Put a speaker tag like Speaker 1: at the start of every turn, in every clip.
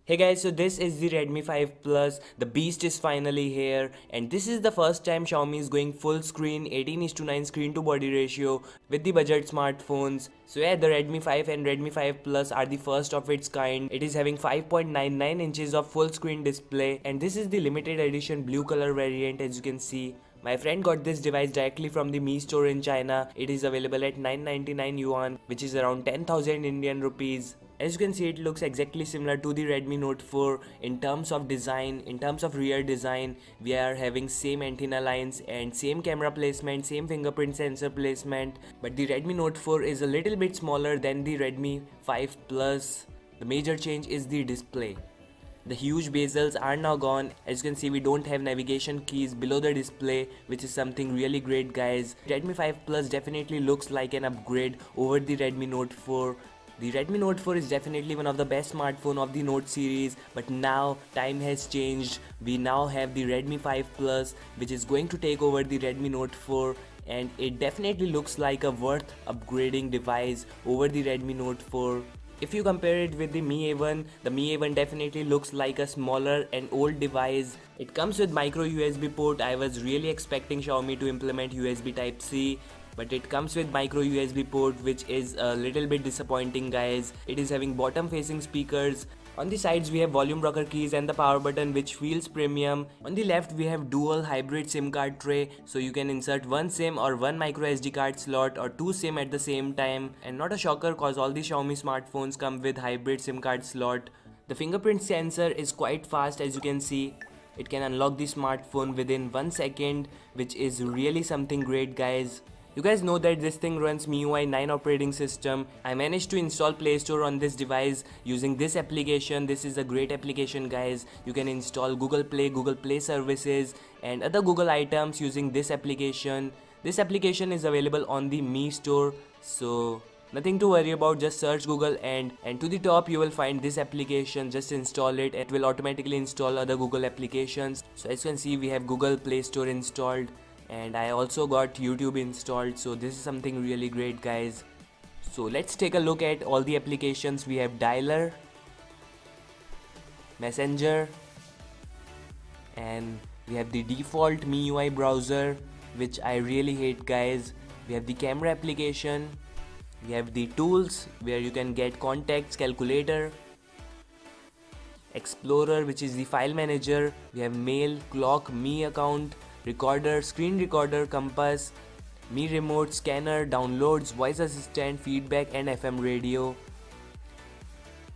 Speaker 1: Hey guys, so this is the Redmi 5 Plus. The beast is finally here, and this is the first time Xiaomi is going full screen 18:9 screen to body ratio with the budget smartphones. So yeah, the Redmi 5 and Redmi 5 Plus are the first of its kind. It is having 5.99 inches of full screen display, and this is the limited edition blue color variant, as you can see. My friend got this device directly from the Mi store in China. It is available at 999 yuan, which is around 10,000 Indian rupees. As you can see, it looks exactly similar to the Redmi Note 4 in terms of design, in terms of rear design. We are having same antenna lines and same camera placement, same fingerprint sensor placement. But the Redmi Note 4 is a little bit smaller than the Redmi 5 Plus. The major change is the display. The huge bezels are now gone. As you can see, we don't have navigation keys below the display, which is something really great, guys. Redmi 5 Plus definitely looks like an upgrade over the Redmi Note 4. The Redmi Note 4 is definitely one of the best smartphones of the Note series, but now time has changed. We now have the Redmi 5 Plus, which is going to take over the Redmi Note 4, and it definitely looks like a worth upgrading device over the Redmi Note 4. If you compare it with the Mi A1, the Mi A1 definitely looks like a smaller and old device. It comes with micro USB port. I was really expecting Xiaomi to implement USB Type-C, but it comes with micro USB port, which is a little bit disappointing, guys. It is having bottom facing speakers. On the sides we have volume rocker keys and the power button, which feels premium. On the left we have dual hybrid SIM card tray, so you can insert one SIM or one micro SD card slot or two SIM at the same time. And not a shocker, cause all the Xiaomi smartphones come with hybrid SIM card slot. The fingerprint sensor is quite fast, as you can see. It can unlock the smartphone within 1 second, which is really something great, guys. You guys know that this thing runs MIUI 9 operating system. I managed to install Play Store on this device using this application. This is a great application, guys. You can install Google Play services and other Google items using this application. This application is available on the Mi store, so nothing to worry about. Just search Google and to the top you will find this application. Just install it. It will automatically install other Google applications. So as you can see, we have Google Play Store installed, and I also got YouTube installed, so this is something really great, guys. So let's take a look at all the applications. We have Dialer, Messenger, and we have the default MIUI browser, which I really hate, guys. We have the camera application, we have the tools where you can get contacts, calculator, Explorer, which is the file manager. We have mail, clock, Mi account, recorder, screen recorder, compass, Mi remote, scanner, downloads, voice assistant, feedback and FM radio,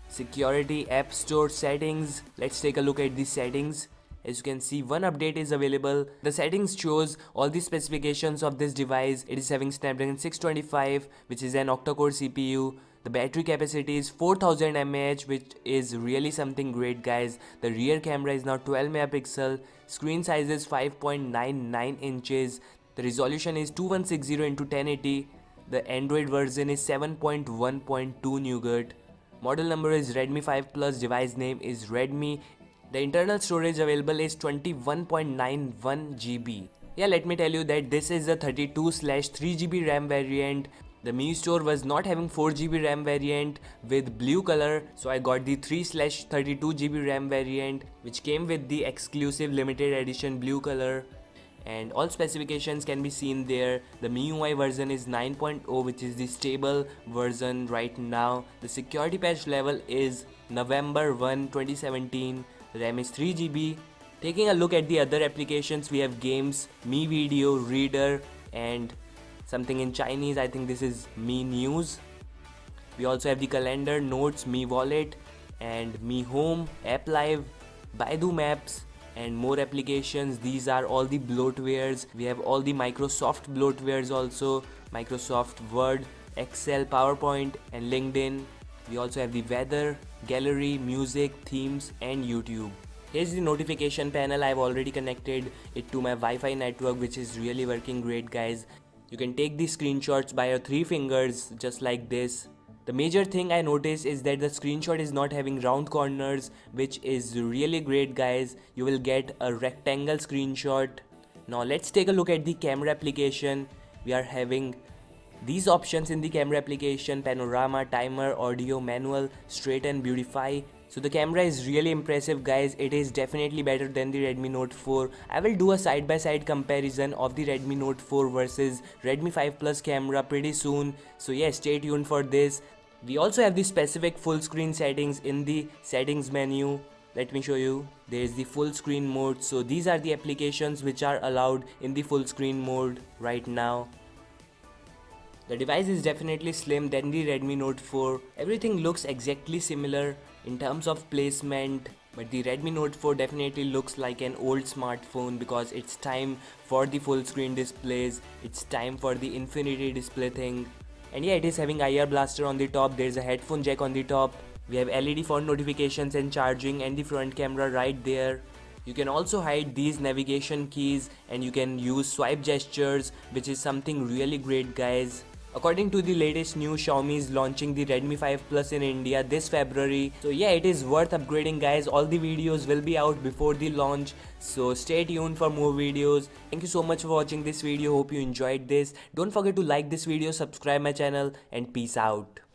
Speaker 1: security, app store, settings. Let's take a look at the settings. As you can see, one update is available. The settings shows all the specifications of this device. It is having Snapdragon 625, which is an octa-core CPU. The battery capacity is 4000 mAh, which is really something great, guys. The rear camera is now 12 megapixel. Screen size is 5.99 inches. The resolution is 2160 x 1080. The Android version is 7.1.2 Nougat. Model number is Redmi 5 Plus. Device name is Redmi. The internal storage available is 21.91 GB. Yeah, let me tell you that this is a 32/3 GB RAM variant. The Mi store was not having 4 GB RAM variant with blue color, so I got the 3/32 GB RAM variant, which came with the exclusive limited edition blue color. And all specifications can be seen there. The MIUI version is 9.0, which is the stable version right now. The security patch level is November 1, 2017. RAM is 3 GB. Taking a look at the other applications, we have games, Mi Video, Reader, and something in Chinese. I think this is Mi News. We also have the calendar, notes, Mi Wallet, and Mi Home, App Live, Baidu Maps, and more applications. These are all the bloatwares. We have all the Microsoft bloatwares also, Microsoft Word, Excel, PowerPoint, and LinkedIn. We also have the weather, gallery, music, themes, and YouTube. Here's the notification panel. I've already connected it to my Wi-Fi network, which is really working great, guys. You can take these screenshots by your 3 fingers, just like this. The major thing I noticed is that the screenshot is not having round corners, which is really great, guys. You will get a rectangle screenshot. Now let's take a look at the camera application. We are having these options in the camera application: panorama, timer, audio, manual, straighten, beautify, So the camera is really impressive guys, it is definitely better than the Redmi Note 4. I will do a side by side comparison of the Redmi Note 4 versus Redmi 5 Plus camera pretty soon. So yeah, stay tuned for this. We also have the specific full screen settings in the settings menu. Let me show you. There is the full screen mode. So these are the applications which are allowed in the full screen mode right now. The device is definitely slim than the Redmi Note 4. Everything looks exactly similar in terms of placement, but the Redmi Note 4 definitely looks like an old smartphone because it's time for the full screen displays. It's time for the infinity display thing. And yeah, it is having IR blaster on the top. There's a headphone jack on the top. We have LED phone notifications and charging and the front camera right there. You can also hide these navigation keys and you can use swipe gestures, which is something really great guys. According to the latest news, Xiaomi is launching the Redmi 5 Plus in India this February. So yeah, it is worth upgrading guys. All the videos will be out before the launch. So stay tuned for more videos. Thank you so much for watching this video. Hope you enjoyed this. Don't forget to like this video, subscribe my channel, and peace out.